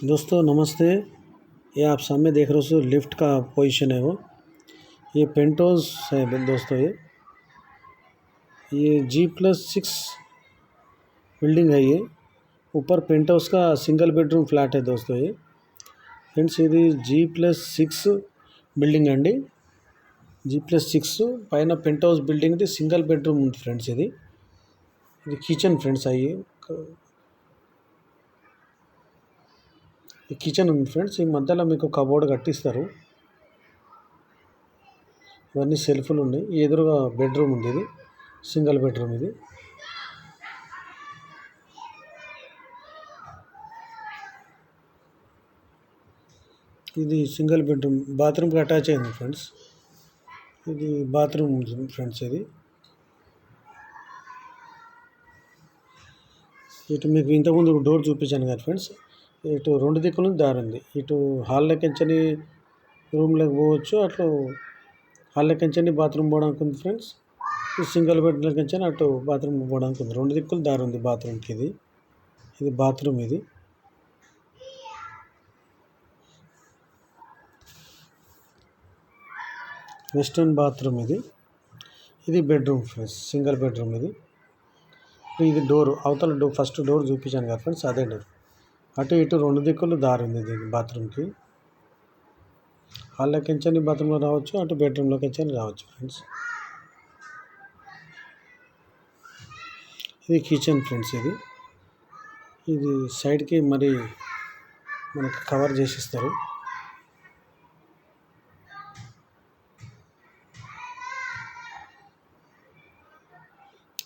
दोस्तों नमस्ते। ये आप सामने देख रहे हो लिफ्ट का पोजीशन है वो। ये पेंट हाउस है दोस्तों। ये G+6 बिल्डिंग है। ये ऊपर पेंट हाउस का सिंगल बेडरूम फ्लैट है दोस्तों। ये फ्रेंड्स ఇది G+6 బిల్డింగ్ అండి। G+6 పైన పెంట్ హౌస్ బిల్డింగ్ది సింగిల్ బెడ్రూమ్ ఉంది ఫ్రెండ్స్। ఇది కిచెన్ ఫ్రెండ్స్। ఈ కిచెన్ ఉంది ఫ్రెండ్స్। ఈ మధ్యలో మీకు కబోర్డ్ కట్టిస్తారు। ఇవన్నీ సెల్ఫ్లు ఉన్నాయి। ఈ ఎదురుగా బెడ్రూమ్ ఉంది। ఇది సింగిల్ బెడ్రూమ్। ఇది సింగిల్ బెడ్రూమ్ బాత్రూమ్కి అటాచ్ అయింది ఫ్రెండ్స్। ఇది బాత్రూమ్ ఫ్రెండ్స్। ఇటు మీకు ఇంతకుముందు డోర్ చూపించాను కదా ఫ్రెండ్స్। ఇటు రెండు దిక్కుల నుంచి దారి ఉంది। ఇటు హాల్ లెక్కించని రూమ్లోకి పోవచ్చు, అటు హాల్ లెక్కించని బాత్రూమ్ పోవడానికి ఉంది ఫ్రెండ్స్। ఈ సింగిల్ బెడ్ లెక్కించని అటు బాత్రూమ్ పోవడానికి ఉంది। రెండు దిక్కులు దారి ఉంది బాత్రూమ్కి। ఇది బాత్రూమ్। ఇది వెస్టర్న్ బాత్రూమ్। ఇది బెడ్రూమ్ ఫ్రెండ్స్, సింగిల్ బెడ్రూమ్। ఇది డోర్ అవతల డోర్ ఫస్ట్ డోర్ చూపించాను కదా ఫ్రెండ్స్, అదే డోర్। అటు ఇటు రెండు దిక్కులు దారి ఉంది దీనికి బాత్రూమ్కి। హాల్ లెక్కించని బాత్రూంలో రావచ్చు, అటు బెడ్రూమ్లోకి వచ్చని రావచ్చు ఫ్రెండ్స్। ఇది కిచెన్ ఫ్రెండ్స్। ఇది సైడ్కి మరి మనకి కవర్ చేసిస్తారు।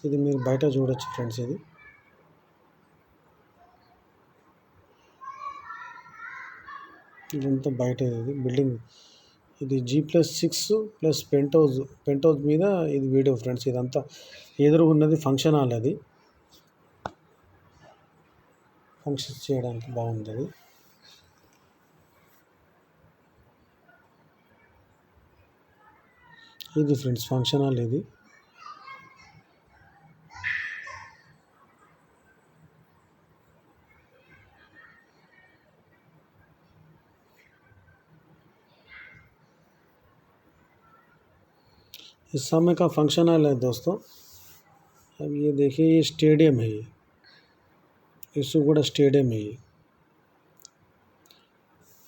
ఇది మీరు బయట చూడొచ్చు ఫ్రెండ్స్। ఇదంతా బయట బిల్డింగ్। ఇది G+6 ప్లస్ పెంట్ హౌస్ మీద ఇది వీడియో ఫ్రెండ్స్। ఇదంతా ఎదురుగా ఉన్నది ఫంక్షన్ హాల్। అది ఫంక్షన్స్ చేయడానికి బాగుంది। ఇది ఫ్రెండ్స్ ఫంక్షన్ హాల్। इस समय का फंक्शन हॉल है दोस्तों। अब ये देखिए, ये स्टेडियम है। इसुगुड़ा स्टेडियम है।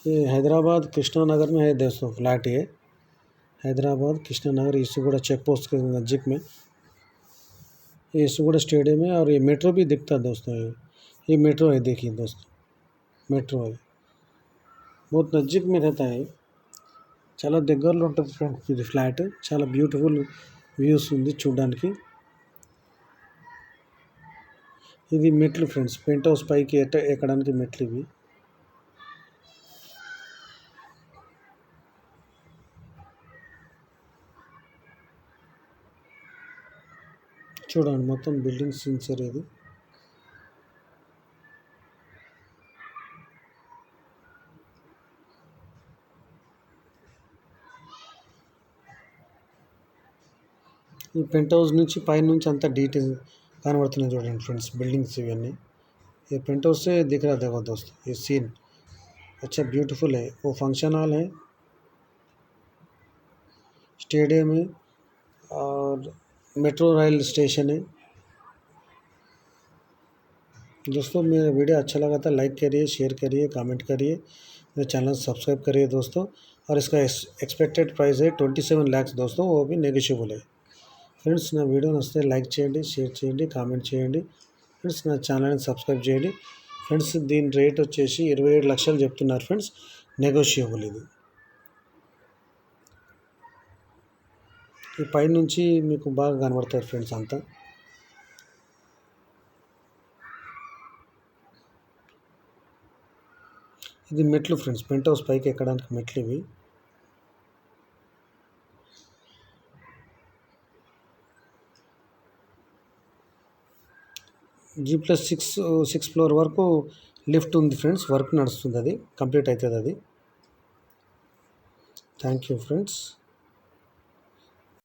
ये हैदराबाद कृष्णा नगर में है दोस्तों फ्लैट। ये हैदराबाद कृष्णा नगर इसुगुड़ा चेक पोस्ट के नज़दीक में ये इसुगुड़ा स्टेडियम है। और ये मेट्रो भी दिखता है दोस्तों। ये मेट्रो है, देखिए दोस्तों, मेट्रो है। बहुत नज़दीक में रहता है। చాలా దగ్గరలో ఉంటుంది ఫ్రెండ్స్ ఇది ఫ్లాట్। చాలా బ్యూటిఫుల్ వ్యూస్ ఉంది చూడడానికి। ఇది మెట్లు ఫ్రెండ్స్, పెంట్ హౌస్ పైకి ఎక్కడానికి మెట్లు ఇవి। చూడండి మొత్తం బిల్డింగ్ సిన్సర్। ఇది ఈ పెంట్ హౌస్ నుంచి పైనుంచి అంతా డీటెయిల్ కనబడుతున్నాయి చూడండి ఫ్రెండ్స్, బిల్డింగ్స్ ఇవన్నీ। ये पेंट हाउस से दिख रहा देखो दोस्तों, ये सीन अच्छा ब्यूटीफुल है। वो फंक्शन हॉल है, स्टेडियम है और मेट्रो रेल स्टेशन है। दोस्तों मेरा वीडियो अच्छा लगा था लाइक करिए, शेयर करिए, कमेंट करिए, मेरे चैनल सब्सक्राइब करिए दोस्तों। और इसका एक्सपेक्टेड प्राइस है 27 लाख दोस्तों, वो भी नेगोशिएबल है ఫ్రెండ్స్। నా వీడియో నచ్చితే లైక్ చేయండి, షేర్ చేయండి, కామెంట్ చేయండి ఫ్రెండ్స్। నా ఛానల్ని సబ్స్క్రైబ్ చేయండి ఫ్రెండ్స్। దీని రేట్ వచ్చేసి 27 లక్షలు చెప్తున్నారు ఫ్రెండ్స్, నెగోషియబుల్। ఈ పైనుంచి మీకు బాగా కనబడతారు ఫ్రెండ్స్ అంతా। ఇది మెట్లు ఫ్రెండ్స్, పెంట్ హౌస్ పైకి ఎక్కడానికి మెట్లు ఇవి। G+6 ఫ్లోర్ వరకు లిఫ్ట్ ఉంది ఫ్రెండ్స్, వర్క్ నడుస్తుంది, అది కంప్లీట్ అవుతుంది అది। Thank you friends.